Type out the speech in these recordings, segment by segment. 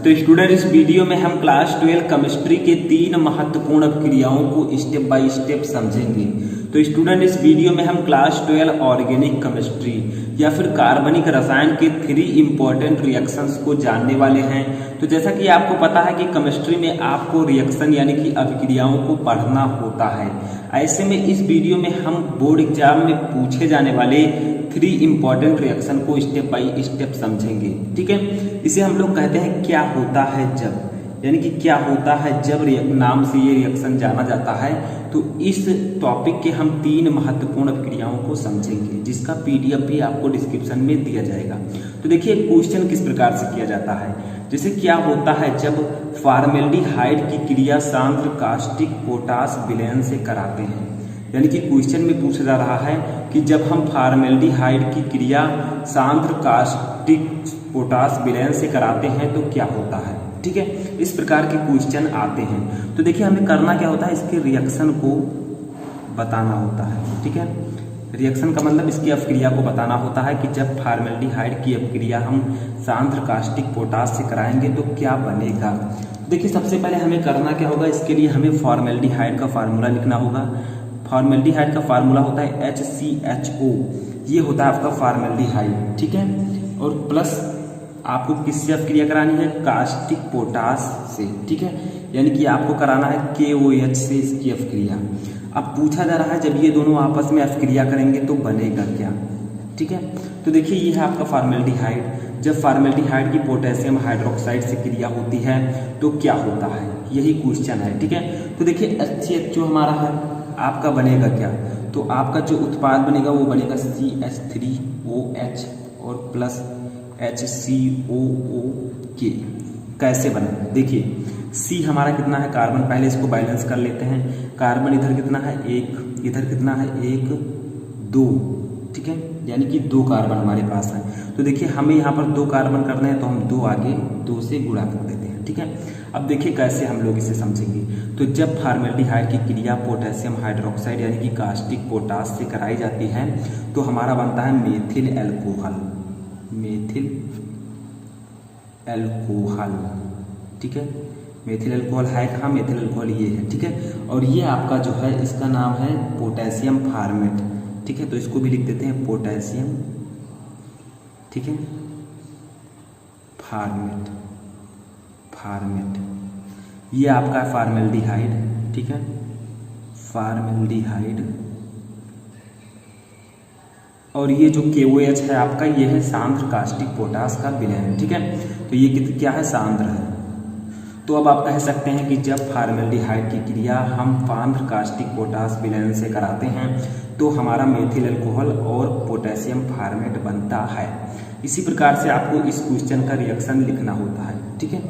तो स्टूडेंट इस वीडियो में हम क्लास 12 केमिस्ट्री के 3 महत्वपूर्ण अभिक्रियाओं को स्टेप बाय स्टेप समझेंगे। तो स्टूडेंट इस वीडियो में हम क्लास 12 ऑर्गेनिक केमिस्ट्री या फिर कार्बनिक रसायन के 3 इंपॉर्टेंट रिएक्शंस को जानने वाले हैं। तो जैसा कि आपको पता है कि केमिस्ट्री में आपको रिएक्शन यानी कि अभिक्रियाओं को पढ़ना होता है। ऐसे में इस वीडियो में हम बोर्ड एग्जाम में पूछे जाने वाले 3 इंपॉर्टेंट रिएक्शन को स्टेप बाय स्टेप समझेंगे। ठीक है, इसे हम लोग कहते हैं क्या होता है जब, यानी कि क्या होता है जब नाम से ये रिएक्शन जाना जाता है। तो इस टॉपिक के हम 3 महत्वपूर्ण अभिक्रियाओं को समझेंगे, जिसका पीडीएफ भी आपको डिस्क्रिप्शन में दिया जाएगा। तो देखिए क्वेश्चन किस प्रकार से किया जाता है। जैसे क्या होता है जब फॉर्मेल्डिहाइड की क्रिया सांद्र कास्टिक पोटाश विलयन से कराते हैं। यानी कि क्वेश्चन में पूछा जा रहा है कि जब हम फॉर्मेल्डिहाइड की क्रिया सांद्र कास्टिक पोटाश विलयन से कराते हैं तो क्या होता है। ठीक है, इस प्रकार के क्वेश्चन आते हैं। तो देखिए हमें करना क्या होता है, इसके रिएक्शन को बताना होता है। ठीक है, रिएक्शन का मतलब इसकी अपक्रिया को बताना होता है कि जब फॉर्मेल्डिहाइड की अपक्रिया हम सांद्र कास्टिक पोटाश से कराएंगे तो क्या बनेगा। देखिए सबसे पहले हमें करना क्या होगा, इसके लिए हमें फॉर्मेल्डिहाइड का फार्मूला लिखना होगा। फॉर्मेल्डिहाइड का फार्मूला होता है HCHO, ये होता है आपका फॉर्मेल्डिहाइड। ठीक है, और प्लस आपको किससे अपक्रिया करानी है, कास्टिक पोटाश से। ठीक है, यानी कि आपको कराना है KOH से इसकी अपक्रिया। अब पूछा जा रहा है जब ये दोनों आपस में अपक्रिया करेंगे तो बनेगा क्या। ठीक है, तो देखिए ये है आपका फॉर्मेल्डिहाइड। जब फॉर्मेल्डिहाइड की पोटेशियम हाइड्रोक्साइड से क्रिया होती है तो क्या होता है, यही क्वेश्चन है। ठीक है, तो देखिए HCHO हमारा है, आपका बनेगा क्या, तो आपका जो उत्पाद बनेगा वो बनेगा CH3OH और प्लस HCOOK। कैसे बना, देखिए C हमारा कितना है, कार्बन, पहले इसको बैलेंस कर लेते हैं। कार्बन इधर कितना है 1, इधर कितना है 1 2। ठीक है, यानी कि 2 कार्बन हमारे पास है। तो देखिए हमें यहाँ पर 2 कार्बन करने हैं तो हम 2 आगे 2 से गुणा कर देते हैं। ठीक है, अब देखिए कैसे हम लोग इसे समझेंगे। तो जब फॉर्मेल्डिहाइड की क्रिया पोटेशियम हाइड्रोक्साइड यानी कि कास्टिक पोटाश से कराई जाती है तो हमारा बनता है मेथिल एल्कोहल। मेथिल एल्कोहल, ठीक है, मेथिल एल्कोहल है कहाँ, मेथिल एल्कोहल ये है। ठीक है, और ये आपका जो है इसका नाम है पोटेशियम फार्मेट। ठीक है, तो इसको भी लिख देते हैं पोटेशियम, ठीक है, फार्मेट। फार्मेट ये आपका है फॉर्मेल्डिहाइड। ठीक है, फॉर्मेल्डिहाइड, और ये जो KOH है आपका ये है सांद्र कास्टिक पोटाश का विलयन। ठीक है, तो ये क्या है, सांद्र है। तो अब आप कह सकते हैं कि जब फॉर्मेल्डिहाइड की क्रिया हम सांद्र कास्टिक पोटाश विलयन से कराते हैं तो हमारा मेथिल अल्कोहल और पोटेशियम फार्मेट बनता है। इसी प्रकार से आपको इस क्वेश्चन का रिएक्शन लिखना होता है। ठीक है,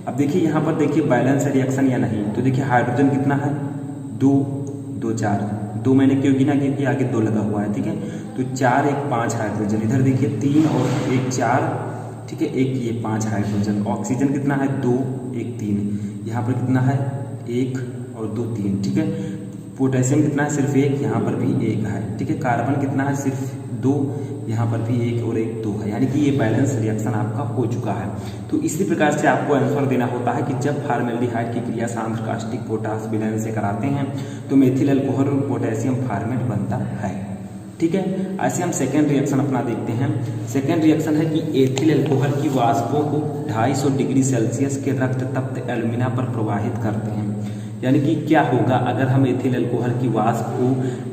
अब देखिए यहाँ पर देखिए बैलेंस है रिएक्शन या नहीं। तो देखिए हाइड्रोजन कितना है 2 2 4, 2 मैंने क्यों गिना क्योंकि आगे 2 लगा हुआ है। ठीक है, तो 4 1 5 हाइड्रोजन, इधर देखिए 3 और 1 4, ठीक है, 1 ये 5 हाइड्रोजन। ऑक्सीजन कितना है 2 1 3, यहाँ पर कितना है 1 और 2 3। ठीक है, पोटेशियम कितना है सिर्फ 1, यहाँ पर भी 1 है। ठीक है, कार्बन कितना है सिर्फ 2, यहाँ पर भी 1 और 1 2 है, यानी कि ये बैलेंस रिएक्शन आपका हो चुका है। तो इसी प्रकार से आपको आंसर देना होता है कि जब फॉर्मेल्डिहाइड की क्रिया सांद्र कास्टिक पोटाश विलयन से कराते हैं तो मेथिल अल्कोहल और पोटेशियम फार्मेट बनता है। ठीक है, ऐसे हम सेकेंड रिएक्शन अपना देखते हैं। सेकेंड रिएक्शन है कि एथिल अल्कोहल की वाष्पों को 250 डिग्री सेल्सियस के रक्त तप्त एल्यूमिना पर प्रवाहित करते हैं। यानी कि क्या होगा अगर हम एथिल अल्कोहल की वाष्प को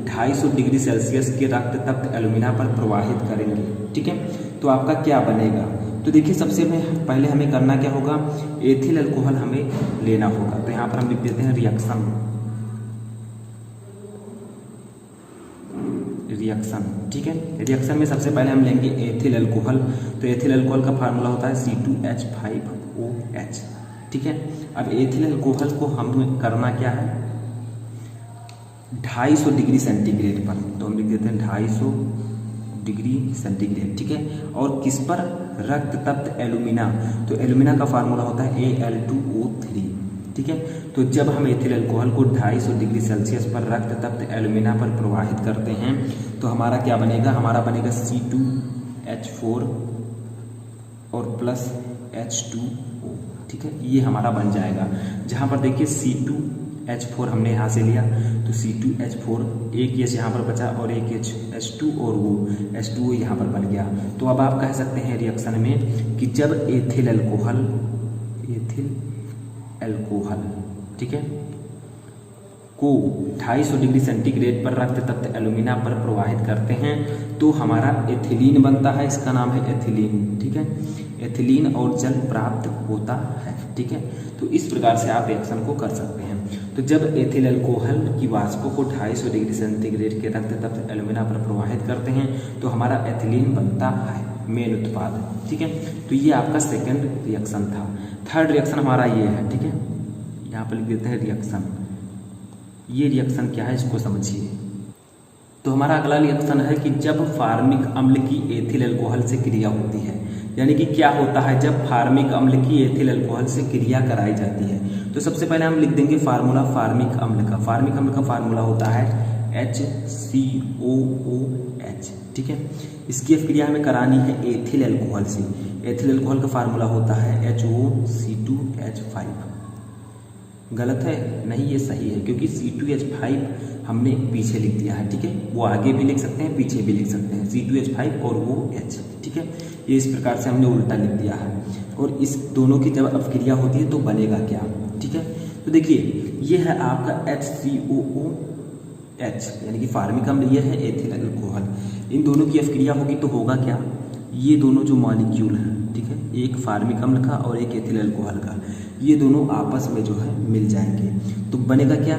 250 डिग्री सेल्सियस के रक्त तप्त एल्यूमिना पर प्रवाहित करेंगे। ठीक है, तो आपका क्या बनेगा। तो देखिए सबसे पहले हमें करना क्या होगा, एथिल अल्कोहल हमें लेना होगा। तो यहाँ पर हम लिख देते हैं रिएक्शन। रिएक्शन, ठीक है, रिएक्शन में सबसे पहले हम लेंगे एथिल अल्कोहल। तो एथिल अल्कोहल का फार्मूला होता है C2H5OH। ठीक है, अब एथिल अल्कोहल को हमें करना क्या है 250 डिग्री सेंटीग्रेड पर। तो हम लिख देते हैं 250 डिग्री सेंटीग्रेड। ठीक है, और किस पर, रक्त तप्त एल्यूमिना। तो एल्यूमिना का फार्मूला होता है Al2O3। ठीक है, तो जब हम एथिल अल्कोहल को 250 डिग्री सेल्सियस पर रक्त तप्त एल्यूमिना पर प्रवाहित करते हैं तो हमारा क्या बनेगा, हमारा बनेगा C2H4 और प्लस H2O। ठीक है, ये हमारा बन जाएगा। जहाँ पर देखिए C2H4 हमने यहाँ से लिया तो C2H4, एक H यहाँ पर बचा और एक H2 और वो H2O यहाँ पर बन गया। तो अब आप कह सकते हैं रिएक्शन में कि जब एथिल अल्कोहल ठीक है को 250 डिग्री सेंटीग्रेड पर रक्त तत्व एल्यूमिना पर प्रवाहित करते हैं तो हमारा एथिलीन बनता है, इसका नाम है एथिलीन। ठीक है, एथिलीन और जल प्राप्त होता है। ठीक है, तो इस प्रकार से आप रिएक्शन को कर सकते हैं। तो जब एथिल अल्कोहल की वाष्पों को 250 डिग्री सेंटीग्रेड के रक्त तत्व एल्यूमिना पर प्रवाहित करते हैं तो हमारा एथिलीन बनता है, मेन उत्पाद। ठीक है, तो ये आपका सेकेंड रिएक्शन था। थर्ड रिएक्शन हमारा ये है। ठीक है, यहाँ पर लिख देते हैं रिएक्शन। ये रिएक्शन क्या है इसको समझिए। तो हमारा अगला रिएक्शन है कि जब फार्मिक अम्ल की एथिल अल्कोहल से क्रिया होती है, यानी कि क्या होता है जब फार्मिक अम्ल की एथिल अल्कोहल से क्रिया कराई जाती है। तो सबसे पहले हम लिख देंगे फार्मूला फार्मिक अम्ल का। फार्मिक अम्ल का फार्मूला होता है HCOOH। ठीक है, इसकी अभिक्रिया हमें करानी है एथिल अल्कोहल से। एथिल अल्कोहल का फार्मूला होता है HOC2H5। गलत है? नहीं, ये सही है, क्योंकि C2H5 हमने पीछे लिख दिया है। ठीक है, वो आगे भी लिख सकते हैं, पीछे भी लिख सकते हैं, C2H5 और वो H। ठीक है, ये इस प्रकार से हमने उल्टा लिख दिया है। और इस दोनों की जब अभिक्रिया होती है तो बनेगा क्या? ठीक है, तो देखिए ये है आपका HCOOH, यानी कि फार्मिक अम्ल, ये है एथिल अल्कोहल। इन दोनों की अभिक्रिया होगी तो होगा क्या? ये दोनों जो मॉलिक्यूल हैं, ठीक है, एक फार्मिक अम्ल का और एक एथिल अल्कोहल का, ये दोनों आपस में जो है मिल जाएंगे तो बनेगा क्या?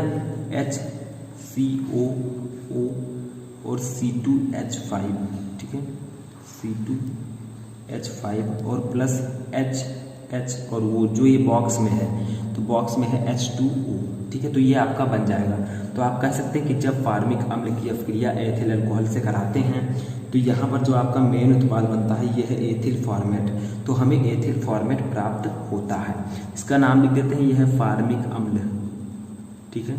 HCOO और C2H5। ठीक है, C2H5 और प्लस H और वो जो ये बॉक्स में है तो बॉक्स में है H2O। ठीक है, तो ये आपका बन जाएगा। तो आप कह सकते हैं कि जब फार्मिक अम्ल की अभिक्रिया एथिल अल्कोहल से कराते हैं तो यहाँ पर जो आपका मेन उत्पाद बनता है ये है एथिल फॉर्मेट। तो हमें एथिल फॉर्मेट प्राप्त होता है। इसका नाम लिख देते हैं, ये है फार्मिक अम्ल। ठीक है,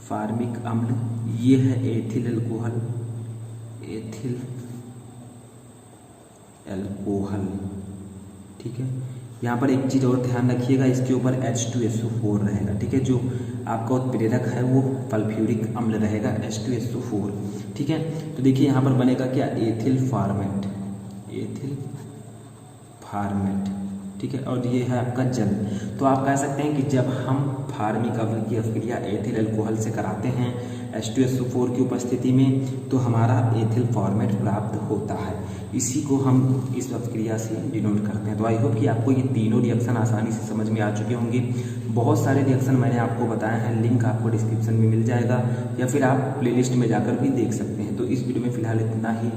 फार्मिक अम्ल, ये है एथिल अल्कोहल, एथिल अल्कोहल। ठीक है, यहाँ पर एक चीज़ और ध्यान रखिएगा, इसके ऊपर H2SO4 रहेगा। ठीक है, जो आपका उत्प्रेरक है वो सल्फ्यूरिक अम्ल रहेगा, H2SO4। ठीक है, तो देखिए यहाँ पर बनेगा क्या? Ethyl format, ethyl format. ठीक है, और ये है आपका जल। तो आप कह सकते हैं कि जब हम फार्मिक अम्ल की अभिक्रिया एथिल अल्कोहल से कराते हैं H2SO4 की उपस्थिति में तो हमारा एथिल फॉर्मेट प्राप्त होता है। इसी को हम इस अभिक्रिया से डिनोट करते हैं। तो आई होप कि आपको ये तीनों रिएक्शन आसानी से समझ में आ चुके होंगे। बहुत सारे रिएक्शन मैंने आपको बताए हैं, लिंक आपको डिस्क्रिप्शन में मिल जाएगा या फिर आप प्लेलिस्ट में जाकर भी देख सकते हैं। तो इस वीडियो में फिलहाल इतना ही।